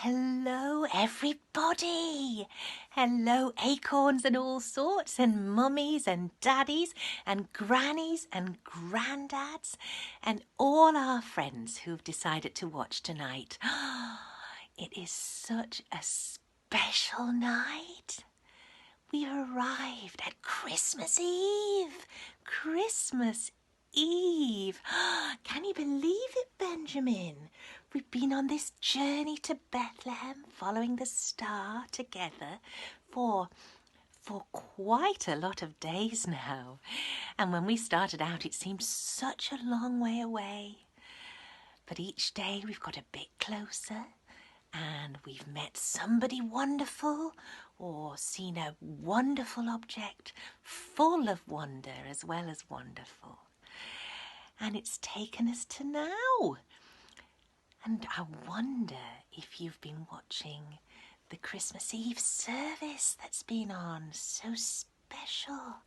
Hello, everybody. Hello, acorns and all sorts, and mummies and daddies and grannies and granddads and all our friends who've decided to watch tonight. It is such a special night. We've arrived at Christmas Eve. Christmas Eve. Can you believe it, Benjamin? We've been on this journey to Bethlehem, following the star together for quite a lot of days now. And when we started out, it seemed such a long way away. But each day we've got a bit closer, and we've met somebody wonderful or seen a wonderful object full of wonder as well as wonderful. And it's taken us to now. And I wonder if you've been watching the Christmas Eve service that's been on, so special,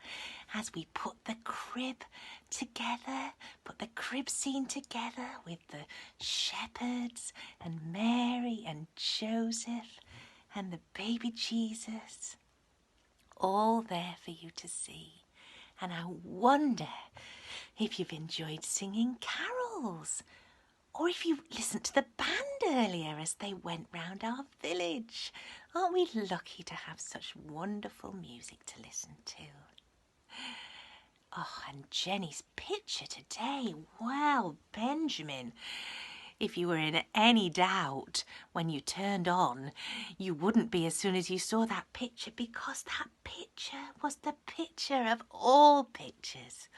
as we put the crib together, put the crib scene together with the shepherds and Mary and Joseph and the baby Jesus, all there for you to see. And I wonder if you've enjoyed singing carols, or if you listened to the band earlier as they went round our village. Aren't we lucky to have such wonderful music to listen to? Oh, and Jenny's picture today. Well, Benjamin, if you were in any doubt when you turned on, you wouldn't be as soon as you saw that picture, because that picture was the picture of all pictures,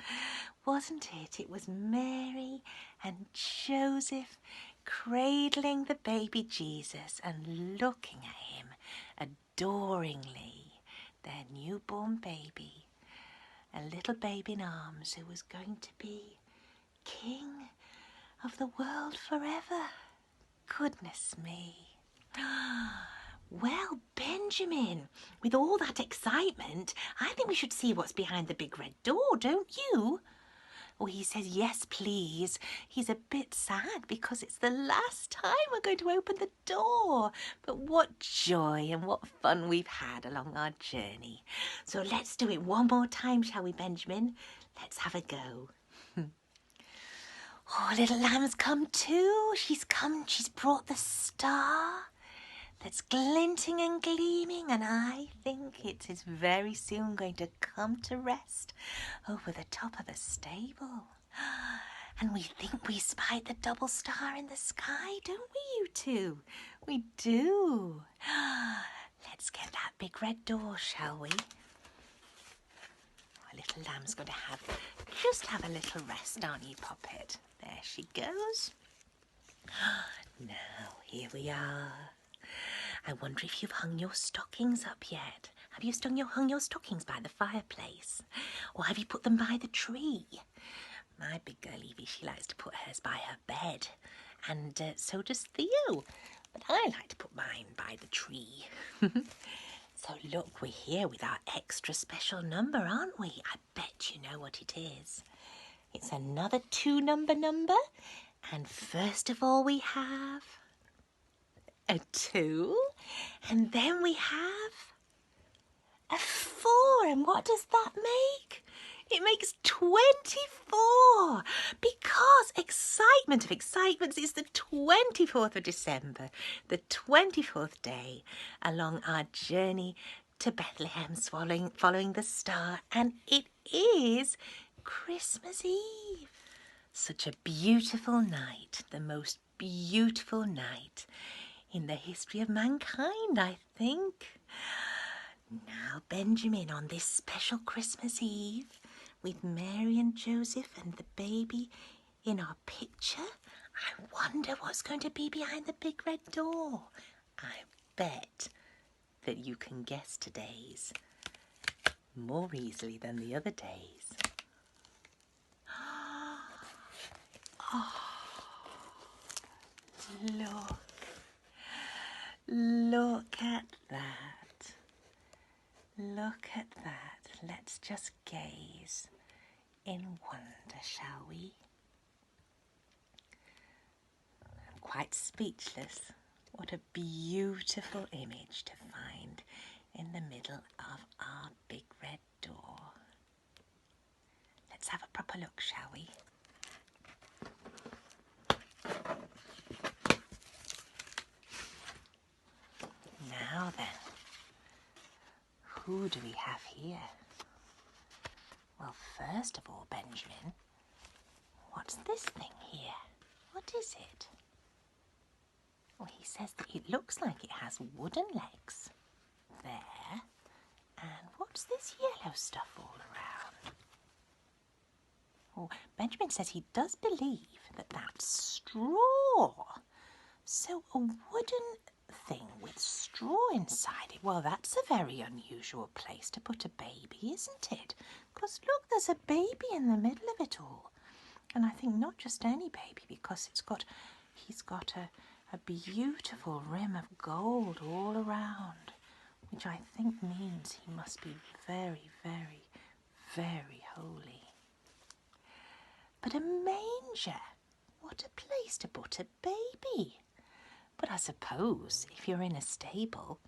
wasn't it? It was Mary and Joseph cradling the baby Jesus and looking at him adoringly, their newborn baby, a little babe in arms who was going to be king of the world forever. Goodness me. Well, Benjamin, with all that excitement, I think we should see what's behind the big red door, don't you? Oh, he says, yes, please. He's a bit sad because it's the last time we're going to open the door. But what joy and what fun we've had along our journey. So let's do it one more time, shall we, Benjamin? Let's have a go. Oh, little lamb's come too. She's brought the star that's glinting and gleaming, and I think it is very soon going to come to rest over the top of the stable. And we think we spied the double star in the sky, don't we, you two? We do. Let's get that big red door, shall we? Our little lamb's going to just have a little rest, aren't you, Poppet? There she goes. Now, here we are. I wonder if you've hung your stockings up yet. Have you hung your stockings by the fireplace? Or have you put them by the tree? My big girl Evie, she likes to put hers by her bed. And so does Theo. But I like to put mine by the tree. So look, we're here with our extra special number, aren't we? I bet you know what it is. It's another 2-number number. And first of all, we have a 2. And then we have a 4. And what does that make? It makes 24. Because excitement of excitements, is the 24th of December, the 24th day along our journey to Bethlehem, following the star. And it is Christmas Eve. Such a beautiful night, the most beautiful night in the history of mankind, I think. Now, Benjamin, on this special Christmas Eve, with Mary and Joseph and the baby in our picture, I wonder what's going to be behind the big red door. I bet that you can guess today's more easily than the other days. Oh, look at that. Look at that. Let's just gaze in wonder, shall we? I'm quite speechless. What a beautiful image to find in the middle of our big red door. Let's have a proper look, shall we? Now then, who do we have here? Well, first of all, Benjamin, what's this thing here? What is it? Well, he says that it looks like it has wooden legs. There. And what's this yellow stuff all around? Oh, Benjamin says he does believe that that's straw. So a wooden thing with straw inside it. Well, that's a very unusual place to put a baby, isn't it? Because look, there's a baby in the middle of it all. And I think not just any baby, because he's got a beautiful rim of gold all around, which I think means he must be very, very, very holy. But a manger, what a place to put a baby. But I suppose if you're in a stable,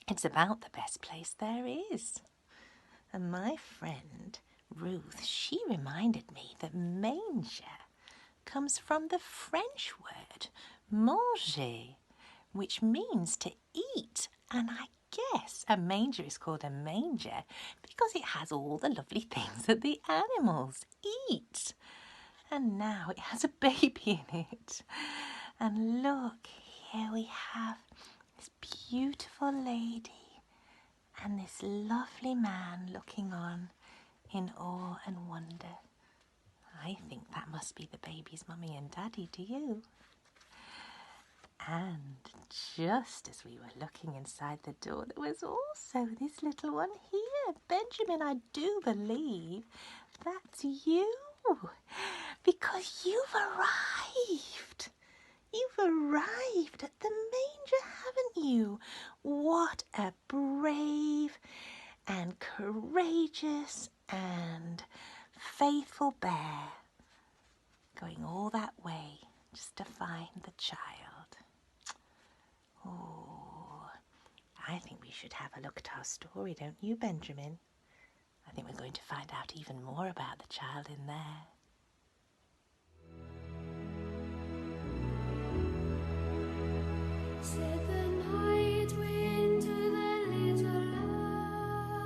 it's about the best place there is. And my friend Ruth, she reminded me that manger comes from the French word manger, which means to eat. And I guess a manger is called a manger because it has all the lovely things that the animals eat. And now it has a baby in it. And look, here we have this beautiful lady and this lovely man looking on in awe and wonder. I think that must be the baby's mummy and daddy, do you? And just as we were looking inside the door, there was also this little one here. Benjamin, I do believe that's you, because you've arrived. You've arrived at the manger, haven't you? What a brave and courageous and faithful bear, going all that way just to find the child. Oh, I think we should have a look at our story, don't you, Benjamin? I think we're going to find out even more about the child in there. Said the night wind to the little lamb,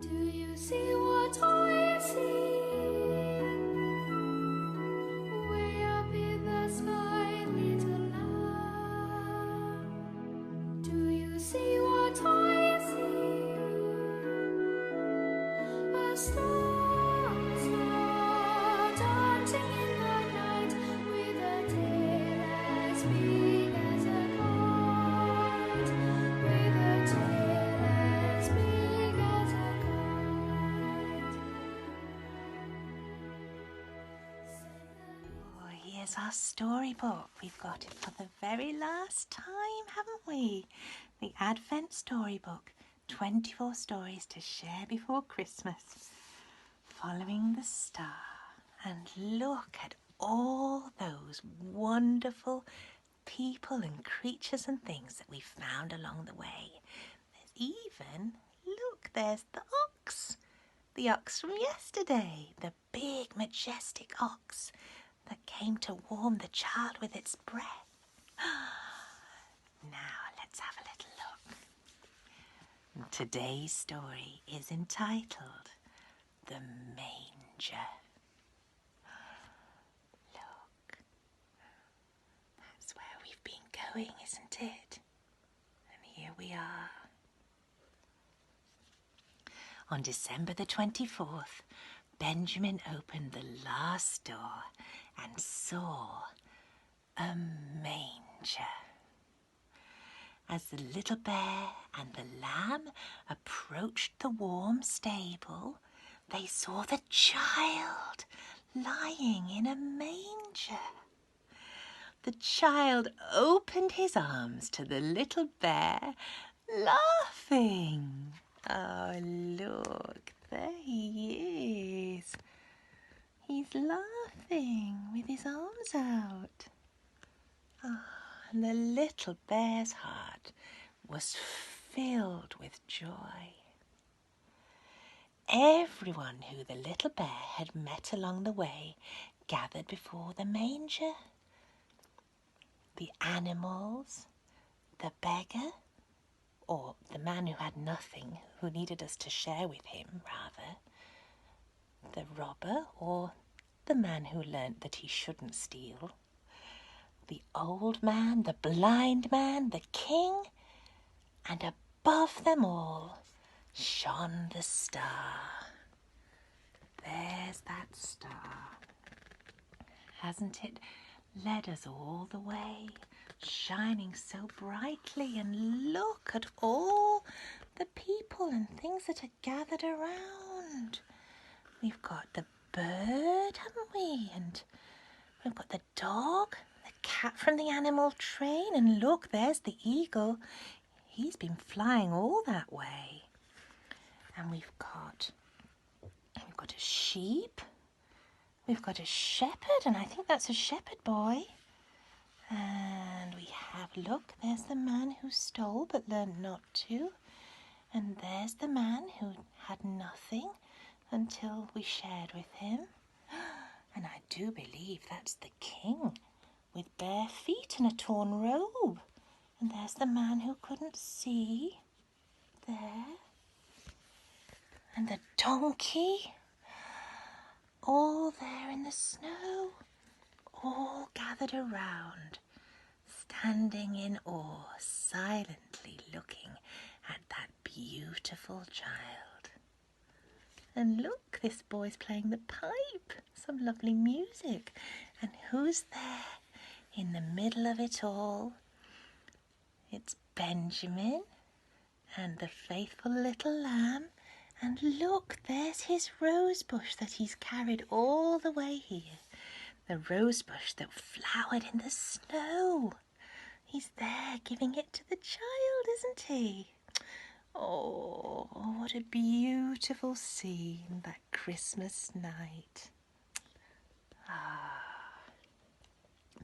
do you see what I see? Way up in the sky, little lamb, do you see what I see? A star, star, dancing in the night with a tail as big as a kite, with a tail as big as a kite. Oh, here's our storybook. We've got it for the very last time, haven't we? The Advent Storybook, 24 stories to share before Christmas, following the star. And look at all those wonderful people and creatures and things that we found along the way. There's even, look, there's the ox from yesterday, the big majestic ox that came to warm the child with its breath. Now let's have a little look. Today's story is entitled The Manger. Look, that's where we've been going, isn't it? And here we are. On December the 24th, Benjamin opened the last door and saw a manger. As the little bear and the lamb approached the warm stable, they saw the child lying in a manger. The child opened his arms to the little bear, laughing. Oh, look, there he is. He's laughing with his arms out. Oh, and the little bear's heart was filled with joy. Everyone who the little bear had met along the way gathered before the manger. The animals, the beggar, or the man who had nothing, who needed us to share with him, rather, the robber, or the man who learnt that he shouldn't steal, the old man, the blind man, the king, and above them all shone the star. There's that star. Hasn't it led us all the way, shining so brightly? And look at all the people and things that are gathered around. We've got the bird, haven't we? And we've got the dog, the cat from the animal train, and look, there's the eagle. He's been flying all that way. And we've got a sheep. We've got a shepherd, and I think that's a shepherd boy. And we have, look, there's the man who stole but learned not to. And there's the man who had nothing until we shared with him. And I do believe that's the king with bare feet and a torn robe. And there's the man who couldn't see there. And the donkey, all there in the snow, all gathered around, standing in awe, silently looking at that beautiful child. And look, this boy's playing the pipe, some lovely music. And who's there in the middle of it all? It's Benjamin and the faithful little lamb. And look, there's his rose bush that he's carried all the way here. The rose bush that flowered in the snow. He's there giving it to the child, isn't he? Oh, what a beautiful scene that Christmas night.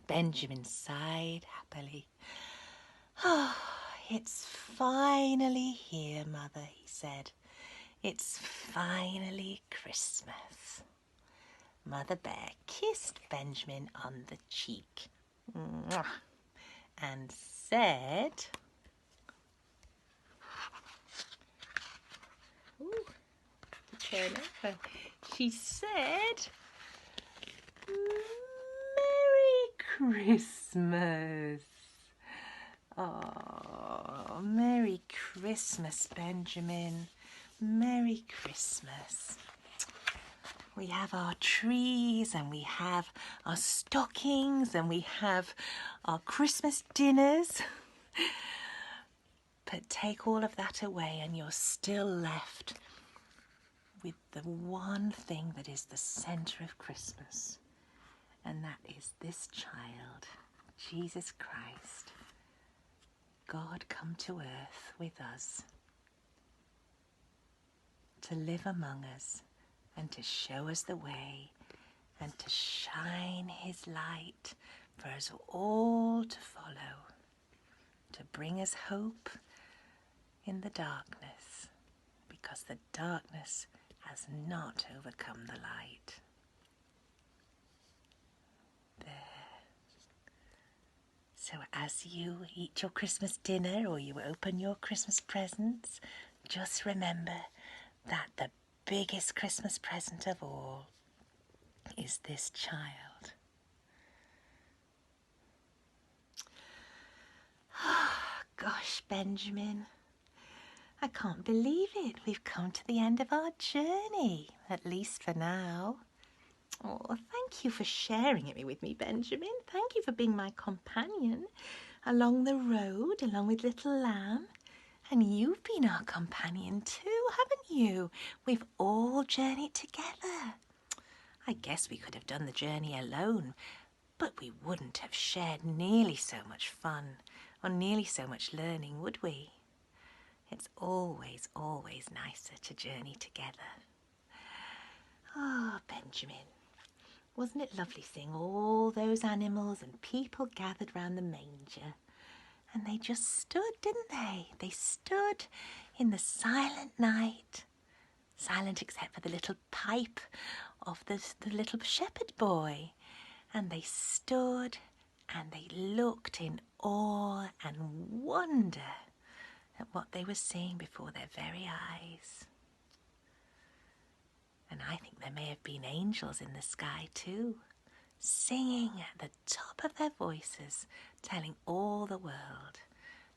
Benjamin sighed happily. Oh, it's finally here, Mother, he said. It's finally Christmas. Mother Bear kissed Benjamin on the cheek and said, ooh, to turn over. She said, Merry Christmas. Oh, Merry Christmas, Benjamin. Merry Christmas. We have our trees and we have our stockings and we have our Christmas dinners. But take all of that away and you're still left with the one thing that is the centre of Christmas. And that is this child, Jesus Christ, God come to earth with us, to live among us and to show us the way and to shine his light for us all to follow, to bring us hope in the darkness, because the darkness has not overcome the light. There. So as you eat your Christmas dinner or you open your Christmas presents, just remember that the biggest Christmas present of all is this child. Gosh, Benjamin, I can't believe it. We've come to the end of our journey, at least for now. Oh, thank you for sharing it with me, Benjamin. Thank you for being my companion along the road, along with little Lamb. And you've been our companion too, haven't you? We've all journeyed together. I guess we could have done the journey alone, but we wouldn't have shared nearly so much fun or nearly so much learning, would we? It's always, always nicer to journey together. Oh, Benjamin, Wasn't it lovely seeing all those animals and people gathered round the manger? And they just stood, didn't they? They stood in the silent night, silent except for the little pipe of the little shepherd boy. And they stood and they looked in awe and wonder at what they were seeing before their very eyes. And I think there may have been angels in the sky too, singing at the top of their voices, telling all the world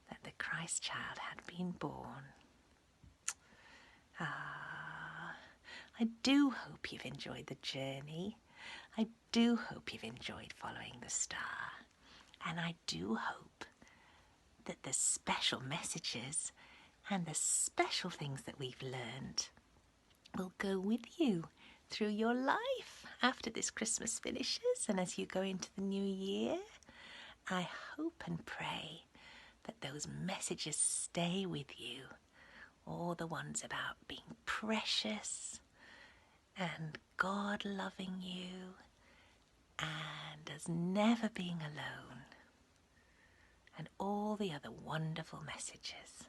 that the Christ child had been born. I do hope you've enjoyed the journey. I do hope you've enjoyed following the star. And I do hope that the special messages and the special things that we've learned will go with you through your life after this Christmas finishes and as you go into the new year. I hope and pray that those messages stay with you, all the ones about being precious and God loving you and as never being alone, and all the other wonderful messages.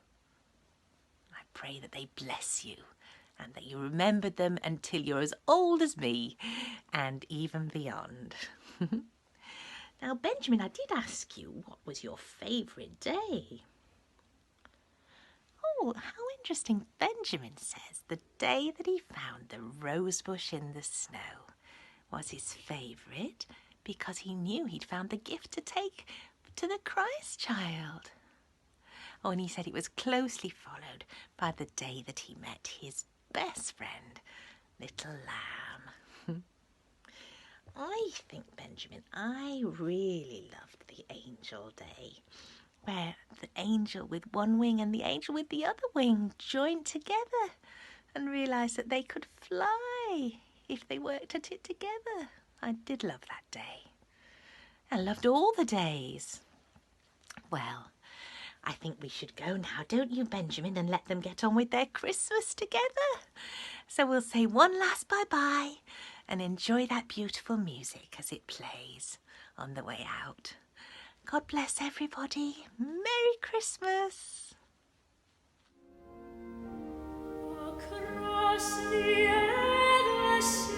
I pray that they bless you and that you remembered them until you're as old as me and even beyond. Now, Benjamin, I did ask you what was your favourite day. Oh, how interesting. Benjamin says the day that he found the rose bush in the snow was his favourite because he knew he'd found the gift to take to the Christ child. Oh, and he said it was closely followed by the day that he met his best friend, Little Lamb. I think, Benjamin, I really loved the angel day, where the angel with one wing and the angel with the other wing joined together and realised that they could fly if they worked at it together. I did love that day. I loved all the days. Well, I think we should go now, don't you, Benjamin, and let them get on with their Christmas together. So we'll say one last bye-bye and enjoy that beautiful music as it plays on the way out. God bless everybody. Merry Christmas. Across the endless